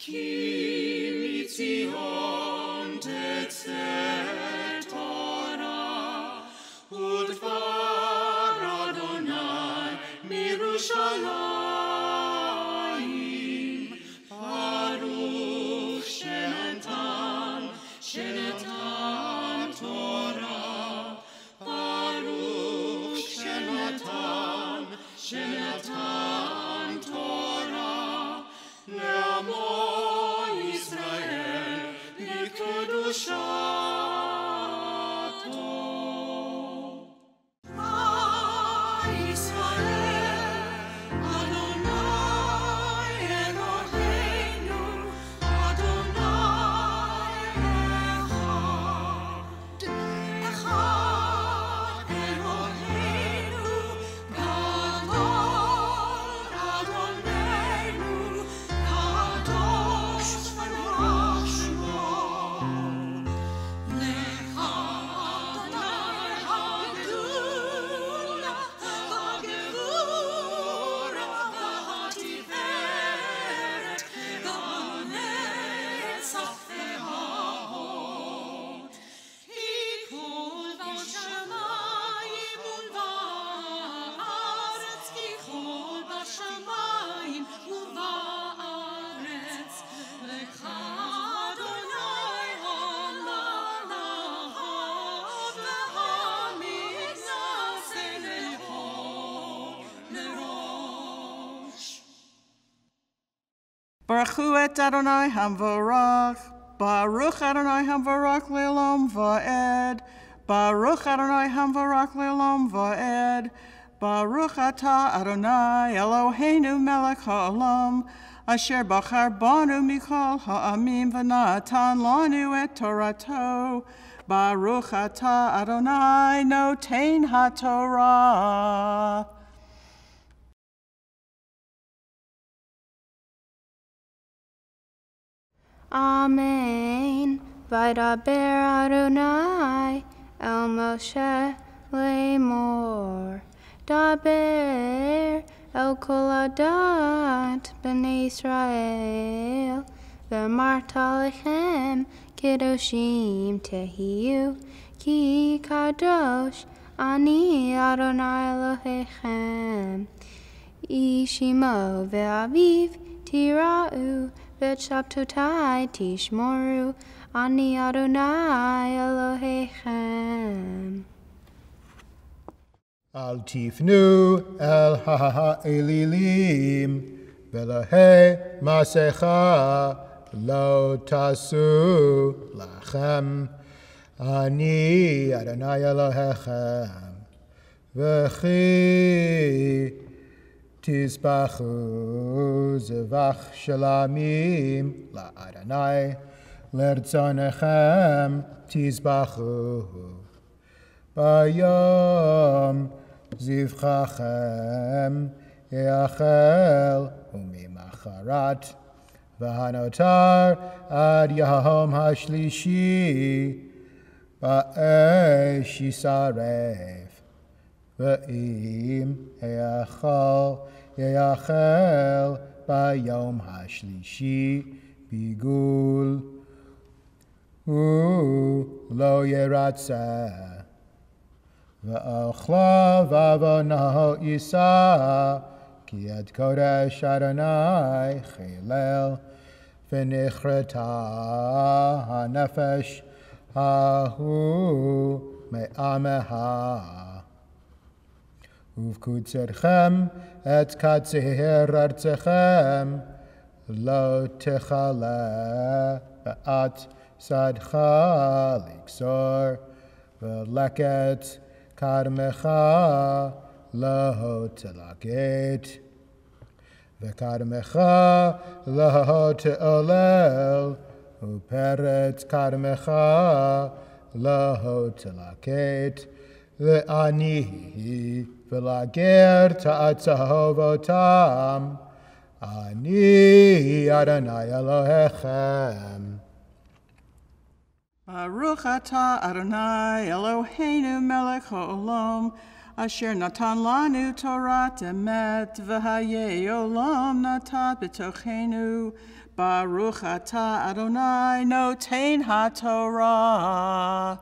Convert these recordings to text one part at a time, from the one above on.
Ki mitzion tetzet Torah, udvar Adonai mirushalayim, Baruch shenatan Torah, Baruch shenatan Torah, le'amo Yisrael b'kedushato. Baruch et Adonai Hamvarach, Baruch Adonai Hamvarach le'olam va'ed, Baruch Adonai Hamvarach le'olam va'ed, Baruch atah Adonai Eloheinu melech ha'olam, asher bachar banu mikol ha'amim v'natan lanu et Torato, Baruch atah Adonai noten ha'Torah. Amen. Vaydaber Adonai el Moshe lemor. Daber el kol adat b'nei Israel. V'amarta lechem kedoshim tehiyu. Ki kadosh ani Adonai Elohechem. Ishimo ve'aviv tira'u. V'shabtotai tishmoru, ani Adonai Elohechem. Al tifnu el ha'elilim, v'lehe masecha lo tasu lachem, ani Adonai Elohechem. V'chi Tizbachu zevach shalamim la'adonai l'rtzonechem tizbachu bayom zivchachem yeachel umimacharat v'hanotar ad yahom hashlishi ba'esh yisaref V'im yachal bayom hashlishi bigul lo yeratzeh v'achla v'avonaho isa ki et kodesh Adonai chilel v'nichreta hanefesh hahu me'ameha Uvkutzerchem et katzeher artzechem lo techale be'at sadcha liksor v'leket karmecha lo telaget v'karmecha lo te'olel uperet karmecha lo telaget le'ani V'lager ta'atzahovotam, ani Adonai Elohechem. Baruch atah Adonai Eloheinu melech ha'olam, Asher natan lanu Torah emet v'hayei olam natat b'tochenu Baruch atah Adonai noten haTorah.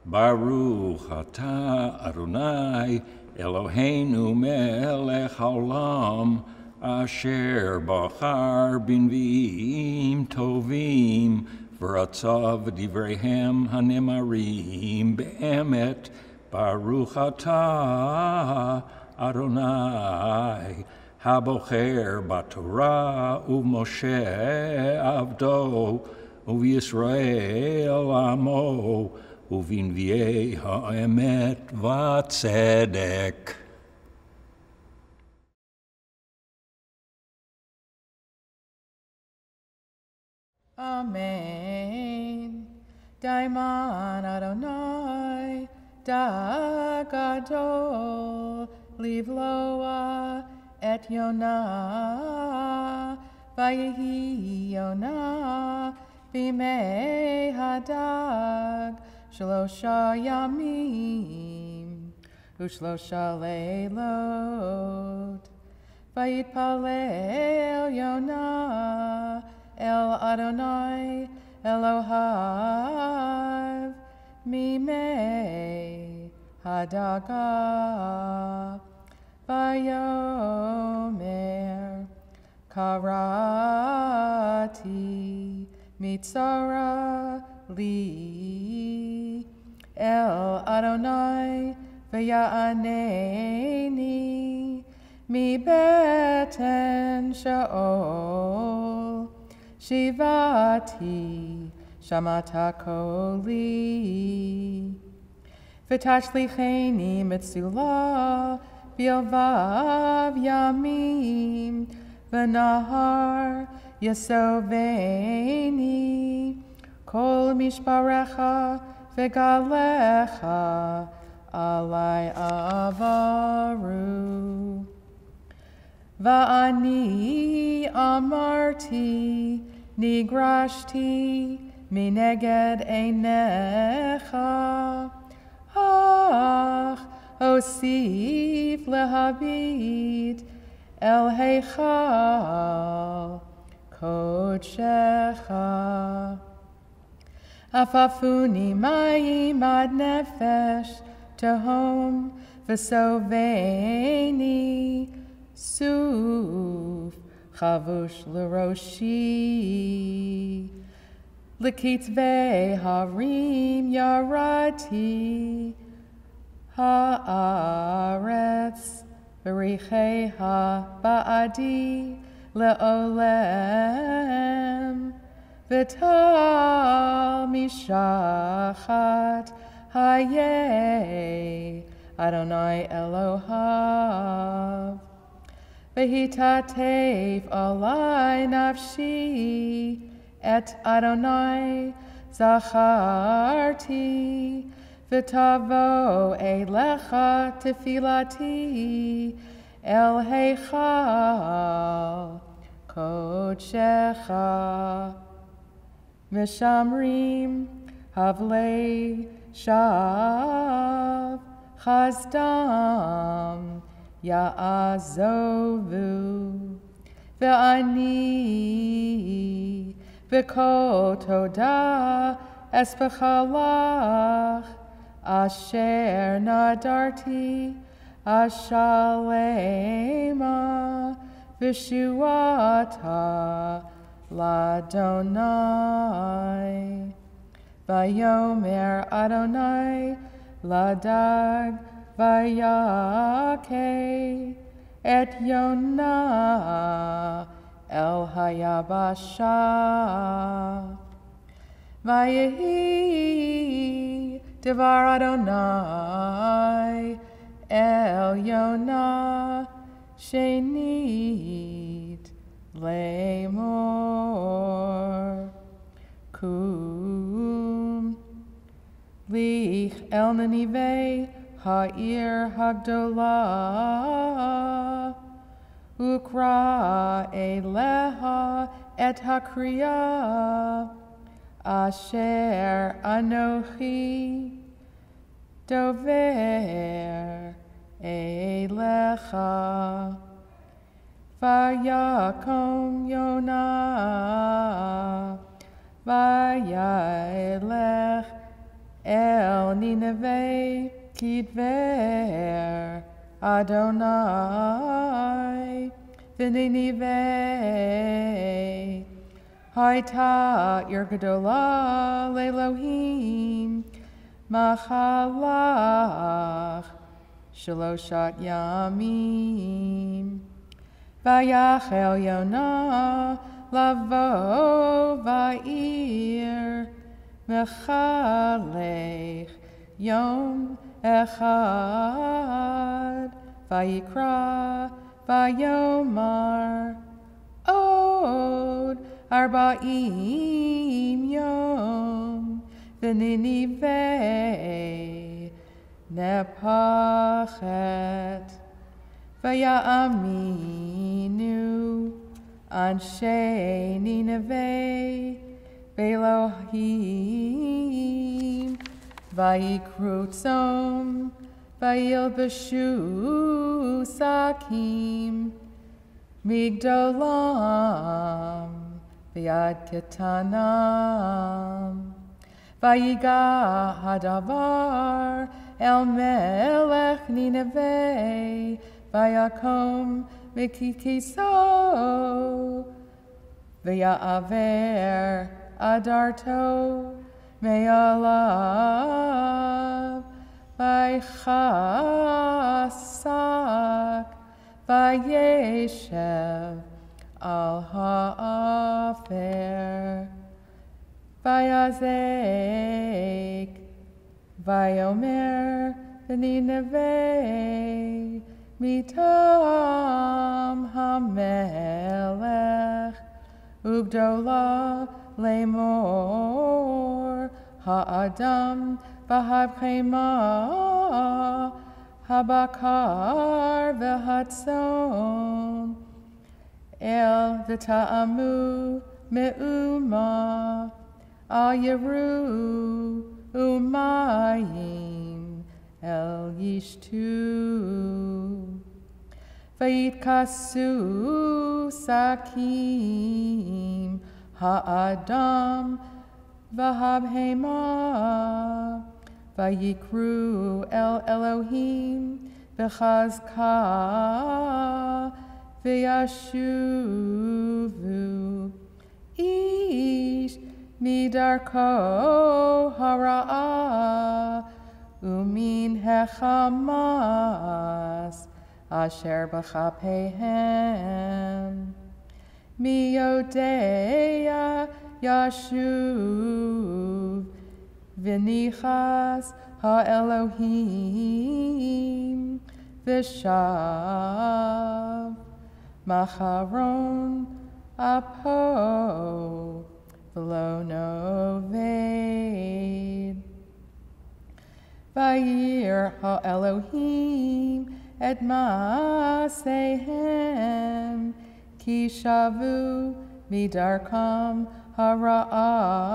Baruch atah Adonai Eloheinu melech haolam asher bachar b'nviim tovim v'ratzav v'divreihem hanemarim be'emet Baruch atah Adonai habocher b'Torah u'Moshe avdo u'Yisrael amo ובנביאי האמת והצדק. Amen. Daiman Adonai, da gadol, livloa et Yonah, vayehi Yonah, bimei hadag, Shlosha yamim, u'shlosha leilot, vayitpalel Yonah el Adonai Elohav mimei hadaga, vayomer karati mitzara li El Adonai v'ya'aneni mi beten Shaol shivati shamata koli v'tashlicheni mitzula bilvav yamim v'nahar yasoveni kol mishparecha v'galecha alai avaru. Va'ani amarti nigrashti mineged einecha ach osif lehabit el heichal kodshecha. Afafuni mayim ad nefesh tehom v'soveni suf chavush l'roshi l'kitzvei harim yarati haaretz v'richeha ba'adi le'olem V'tal mishachat hayeh Adonai Elohav V'hitatev alai nafshi et Adonai zacharti V'tavo elecha tefilati el heichal kodshecha Mishamrim havlei shav chazdam ya'azovu ve'ani v'kol toda espechalach asher nadarti ashalema v'shuata L'Adonai Vayomer Adonai Ladag Vayake Et Yonah El Hayabasha Vayehi Devar Adonai El Yonah Shenit Lemor Kum Lich El Ninive Ha'ir Hagdolah Ukra Eleha Et Hakriya Asher Anochi dover elecha. Vayakom Yonah, vayelech el Nineveh, kidver Adonai, v'Nineveh, hayta ir gedola le'Elohim, machalach shaloshat yamim. Vayachel Yonah lavo va'ir mechalech yom echad vayikra vayomar od arba'im yom v'Nineveh nepachet. Vayaminu anshe Nineveh Belohim vayikru tzom vayilbashu sakim migdolam v'yad ketanam vayiga hadavar el melech Nineveh Vayakom mikikiso vaya'aver adarto me'alav vaychasak vayeshev al ha'afer vayazek vayomer v'Nineveh Mitam hamelech ugdola lemor ha'adam v'habchema habakar v'hatzon el v'ta'amu me'uma al yeru umayim El yishtu vayitkasu sakim ha'adam v'habhema vayikru el Elohim v'chazka v'yashuvu ish midarko hara'ah Umin hechamas asher b'chapehem miyodea yashuv v'nichas ha'Elohim v'shav macharon apo v'lo noved Vayir ha'Elohim et ma'asehem ki shavu midarkam hara'ah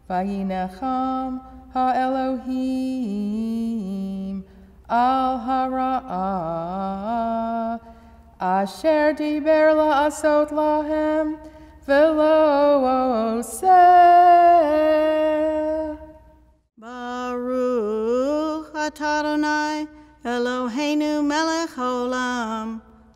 vayinecham ha'Elohim al hara'ah asher diber la'asot lahem v'lo oseh. Baruch atah Adonai Eloheinu melech haolam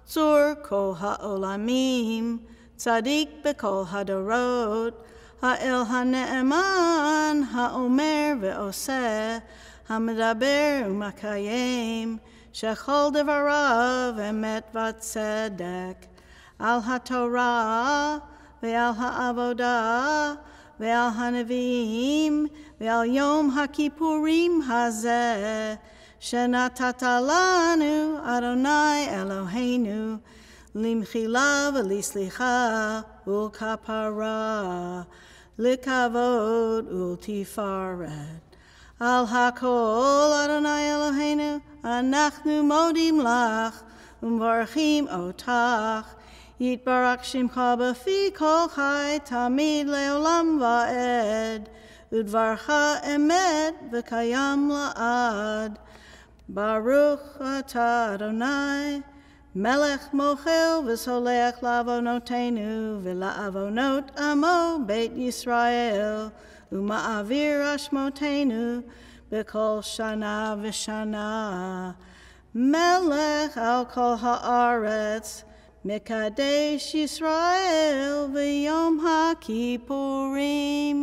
tzur kol ha'olamim tzadik b'kol hadorot ha'el ha'ne'eman ha'omer ve'oseh ha'medaber u'makayem shechol devarav emet v'tzedek al ha'torah ve'al ha'avodah ve'al ha'neviim ve'al yom ha'kippurim hazeh shenatata lanu Adonai Eloheinu limchila v'lislicha ulkapara likavod ultifaret al hakol Adonai Eloheinu anachnu modim lach umvarchim otach yitbarak shimcha b'fi kol chai tamid leolam va'ed ודברך אמת וקיים לעד. ברוך אתה אדוני, מלך מוחל וסולח לעוונותינו ולעוונות עמו בית ישראל, ומעביר אשמותינו בכל שנה ושנה. מלך על כל הארץ, מקדש ישראל ביום הכיפורים.